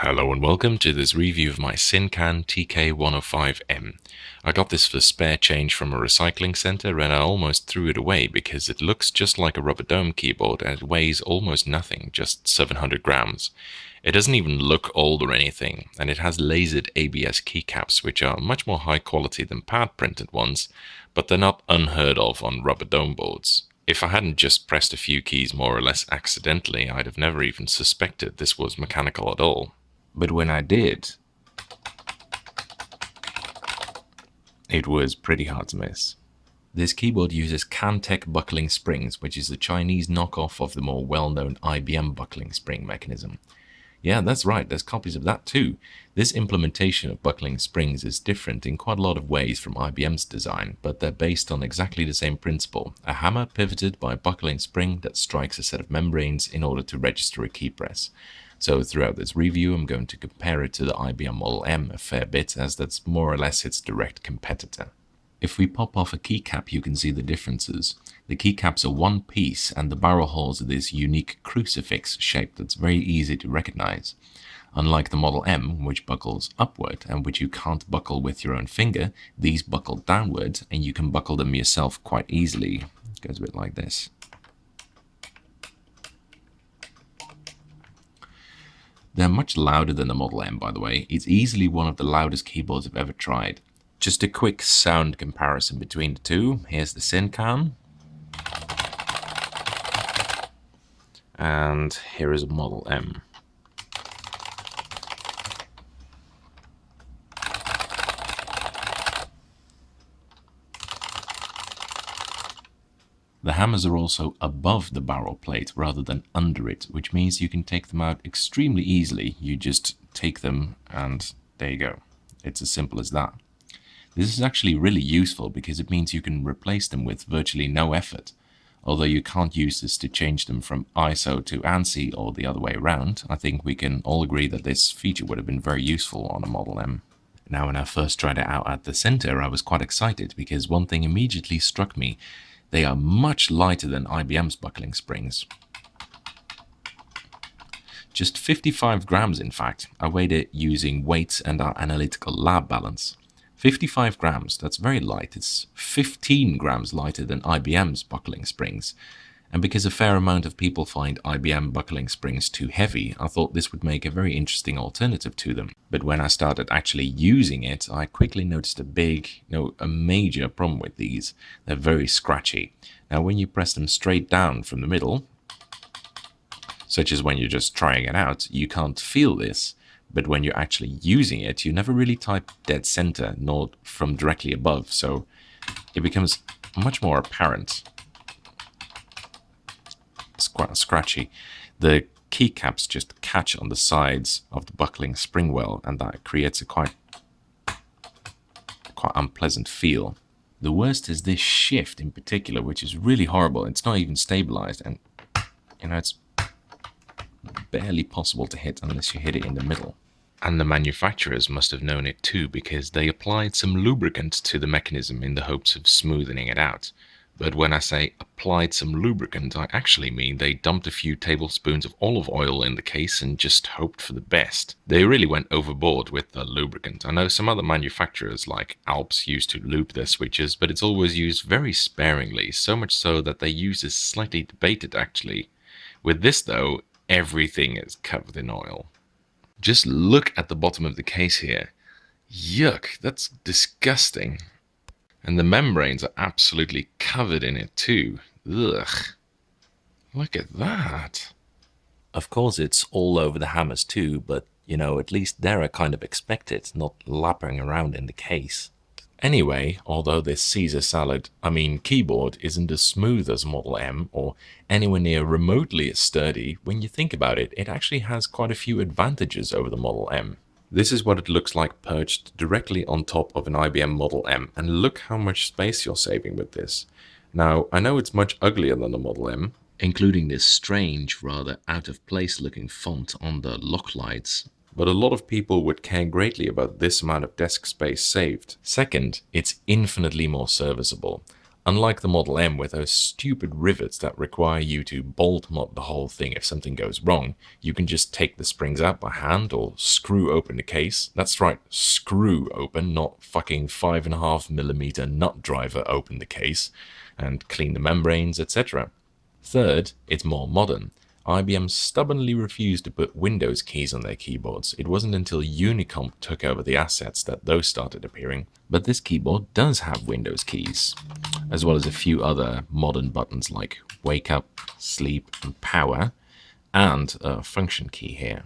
Hello and welcome to this review of my Syncan TK-105M. I got this for spare change from a recycling center and I almost threw it away because it looks just like a rubber dome keyboard and it weighs almost nothing, just 700 grams. It doesn't even look old or anything, and it has lasered ABS keycaps which are much more high quality than pad printed ones, but they're not unheard of on rubber dome boards. If I hadn't just pressed a few keys more or less accidentally, I'd have never even suspected this was mechanical at all. But when I did, it was pretty hard to miss. This keyboard uses Cantech buckling springs, which is a Chinese knockoff of the more well-known IBM buckling spring mechanism. Yeah, that's right, there's copies of that too. This implementation of buckling springs is different in quite a lot of ways from IBM's design, but they're based on exactly the same principle: a hammer pivoted by a buckling spring that strikes a set of membranes in order to register a key press. So throughout this review I'm going to compare it to the IBM Model M a fair bit, as that's more or less its direct competitor. If we pop off a keycap, you can see the differences. The keycaps are one piece and the barrel holes are this unique crucifix shape that's very easy to recognize. Unlike the Model M, which buckles upward and which you can't buckle with your own finger, these buckle downward and you can buckle them yourself quite easily. It goes a bit like this. They're much louder than the Model M, by the way. It's easily one of the loudest keyboards I've ever tried. Just a quick sound comparison between the two. Here's the Sincan. And here is a Model M. The hammers are also above the barrel plate rather than under it, which means you can take them out extremely easily. You just take them and there you go. It's as simple as that. This is actually really useful because it means you can replace them with virtually no effort. Although you can't use this to change them from ISO to ANSI or the other way around, I think we can all agree that this feature would have been very useful on a Model M. Now, when I first tried it out at the center, I was quite excited because one thing immediately struck me: they are much lighter than IBM's buckling springs. Just 55 grams in fact. I weighed it using weights and our analytical lab balance. 55 grams, that's very light. It's 15 grams lighter than IBM's buckling springs. And because a fair amount of people find IBM buckling springs too heavy, I thought this would make a very interesting alternative to them. But when I started actually using it, I quickly noticed a major problem with these. They're very scratchy. Now, when you press them straight down from the middle, such as when you're just trying it out, you can't feel this. But when you're actually using it, you never really type dead center, nor from directly above, so it becomes much more apparent. It's quite scratchy. The keycaps just catch on the sides of the buckling spring well, and that creates a quite unpleasant feel. The worst is this shift in particular, which is really horrible. It's not even stabilized, and it's barely possible to hit unless you hit it in the middle. And the manufacturers must have known it too, because they applied some lubricant to the mechanism in the hopes of smoothing it out. But when I say applied some lubricant, I actually mean they dumped a few tablespoons of olive oil in the case and just hoped for the best. They really went overboard with the lubricant. I know some other manufacturers like Alps used to lube their switches, but it's always used very sparingly, so much so that their use is slightly debated actually. With this though, everything is covered in oil. Just look at the bottom of the case here. Yuck, that's disgusting. And the membranes are absolutely covered in it too. Ugh. Look at that. Of course it's all over the hammers too, but at least they're kind of expected, not lapping around in the case. Anyway, although this Caesar salad, keyboard, isn't as smooth as Model M or anywhere near remotely as sturdy, when you think about it, it actually has quite a few advantages over the Model M. This is what it looks like perched directly on top of an IBM Model M, and look how much space you're saving with this. Now, I know it's much uglier than the Model M, including this strange, rather out-of-place looking font on the lock lights, but a lot of people would care greatly about this amount of desk space saved. Second, it's infinitely more serviceable. Unlike the Model M with those stupid rivets that require you to bolt mod the whole thing if something goes wrong, you can just take the springs out by hand or screw open the case. That's right, screw open, not fucking 5.5mm nut driver open the case and clean the membranes, etc. Third, it's more modern. IBM stubbornly refused to put Windows keys on their keyboards. It wasn't until Unicomp took over the assets that those started appearing. But this keyboard does have Windows keys, as well as a few other modern buttons like Wake Up, Sleep, and Power, and a function key here.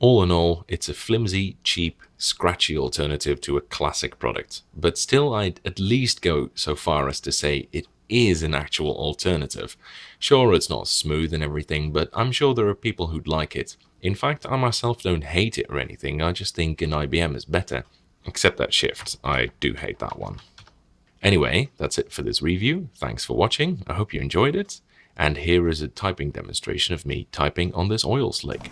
All in all, it's a flimsy, cheap, scratchy alternative to a classic product. But still, I'd at least go so far as to say it is an actual alternative. Sure, it's not smooth and everything, but I'm sure there are people who'd like it. In fact, I myself don't hate it or anything, I just think an IBM is better. Except that shift, I do hate that one. Anyway, that's it for this review. Thanks for watching, I hope you enjoyed it. And here is a typing demonstration of me typing on this oil slick.